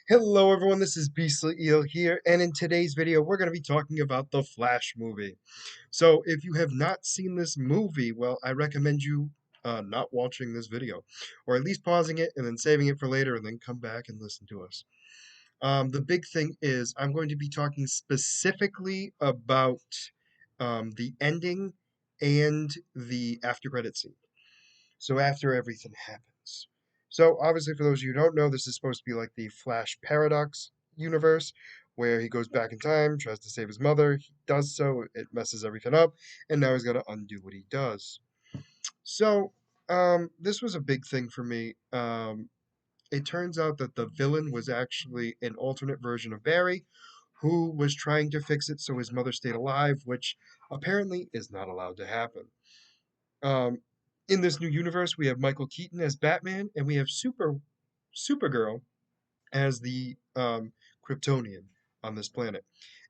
Hello everyone, this is Beastly Eel here, and in today's video we're going to be talking about the Flash movie. So if you have not seen this movie, well, I recommend you not watching this video, or at least pausing it and then saving it for later and then come back and listen to us. The big thing is I'm going to be talking specifically about the ending and the after credit scene. So after everything happens. So obviously, for those of you who don't know, this is supposed to be like the Flash Paradox universe, where he goes back in time, tries to save his mother. He does so, it messes everything up, and now he's got to undo what he does. So this was a big thing for me. It turns out that the villain was actually an alternate version of Barry, who was trying to fix it so his mother stayed alive, which apparently is not allowed to happen. Um, in this new universe, we have Michael Keaton as Batman, and we have Supergirl as the Kryptonian on this planet.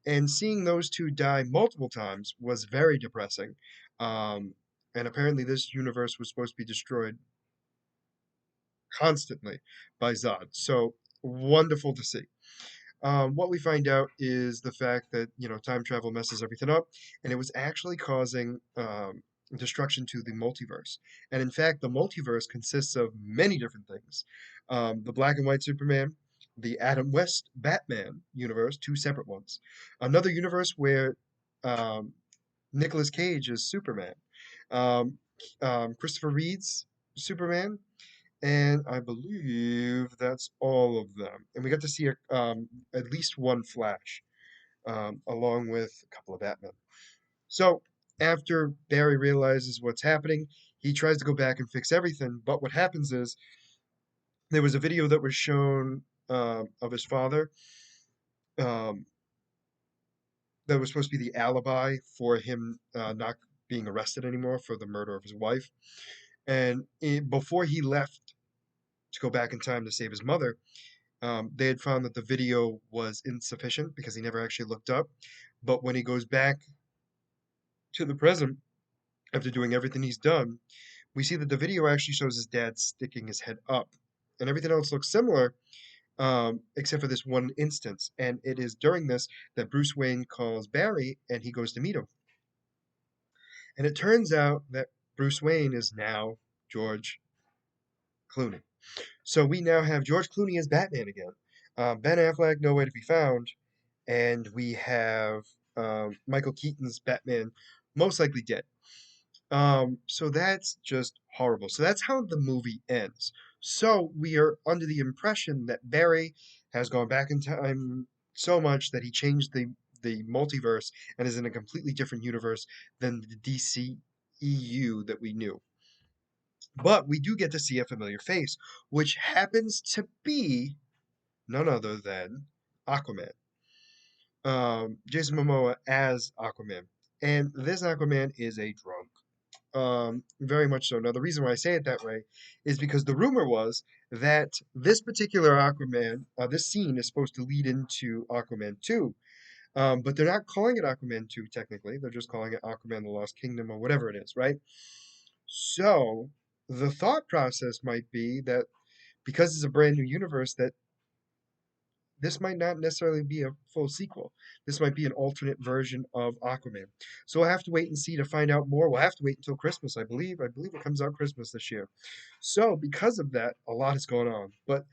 And seeing those two die multiple times was very depressing. Um, and apparently, this universe was supposed to be destroyed constantly by Zod. So wonderful to see. What we find out is the fact that time travel messes everything up, and it was actually causing destruction to the multiverse. And in fact, the multiverse consists of many different things: the black and white Superman, the Adam West Batman universe, two separate ones, another universe where um, Nicolas Cage is Superman, um, Christopher Reeve's Superman, and I believe that's all of them. And we got to see at least one Flash, along with a couple of Batmen. So after Barry realizes what's happening, he tries to go back and fix everything. But what happens is there was a video that was shown of his father um, that was supposed to be the alibi for him not being arrested anymore for the murder of his wife. And before he left to go back in time to save his mother, they had found that the video was insufficient because he never actually looked up. But when he goes back to the present after doing everything he's done, we see that the video actually shows his dad sticking his head up. And everything else looks similar, except for this one instance. And it is during this that Bruce Wayne calls Barry and he goes to meet him. And it turns out that Bruce Wayne is now George Clooney. So we now have George Clooney as Batman again. Ben Affleck, nowhere to be found. And we have Michael Keaton's Batman most likely dead. So that's just horrible. So that's how the movie ends. So we are under the impression that Barry has gone back in time so much that he changed the multiverse and is in a completely different universe than the DCEU that we knew. But we do get to see a familiar face, which happens to be none other than Aquaman. Jason Momoa as Aquaman. And this Aquaman is a drunk. Very much so. Now, the reason why I say it that way is because the rumor was that this particular Aquaman, this scene is supposed to lead into Aquaman 2. But they're not calling it Aquaman 2 technically. They're just calling it Aquaman the Lost Kingdom or whatever it is, right? So, the thought process might be that because it's a brand new universe, that this might not necessarily be a full sequel. This might be an alternate version of Aquaman. So we'll have to wait and see to find out more. We'll have to wait until Christmas, I believe. I believe it comes out Christmas this year. So because of that, a lot is going on. But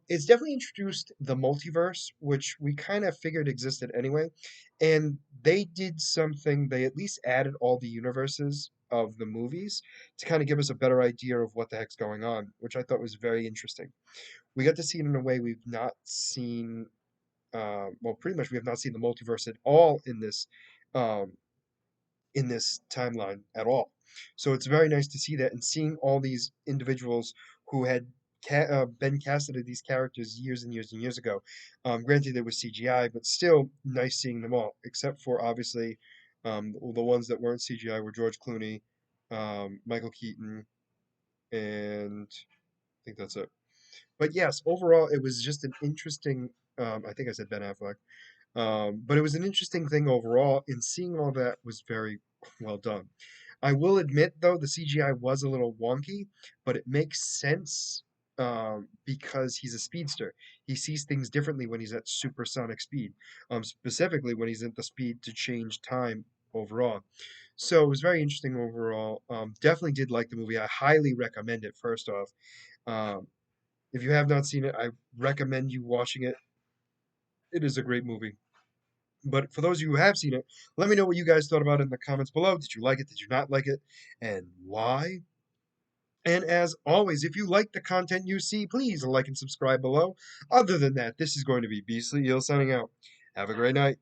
it's definitely introduced the multiverse, which we kind of figured existed anyway. And they did something, they at least added all the universes of the movies to kind of give us a better idea of what the heck's going on, which I thought was very interesting. We got to see it in a way we've not seen. Well, pretty much we have not seen the multiverse at all um, in this timeline at all. So it's very nice to see that and seeing all these individuals who had been casted as these characters years and years and years ago. Granted, there was CGI, but still nice seeing them all, except for obviously the ones that weren't CGI were George Clooney, Michael Keaton, and I think that's it. But yes, overall, it was just an interesting. I think I said Ben Affleck, but it was an interesting thing overall. And seeing all that was very well done. I will admit, though, the CGI was a little wonky, but it makes sense because he's a speedster. He sees things differently when he's at supersonic speed, specifically when he's at the speed to change time overall. So it was very interesting overall. Definitely did like the movie. I highly recommend it, first off. Um, if you have not seen it, I recommend you watching it. It is a great movie. But for those of you who have seen it, let me know what you guys thought about it in the comments below. Did you like it? Did you not like it? And why? And as always, if you like the content you see, please like and subscribe below. Other than that, this is going to be Beastly Eel signing out. Have a great night.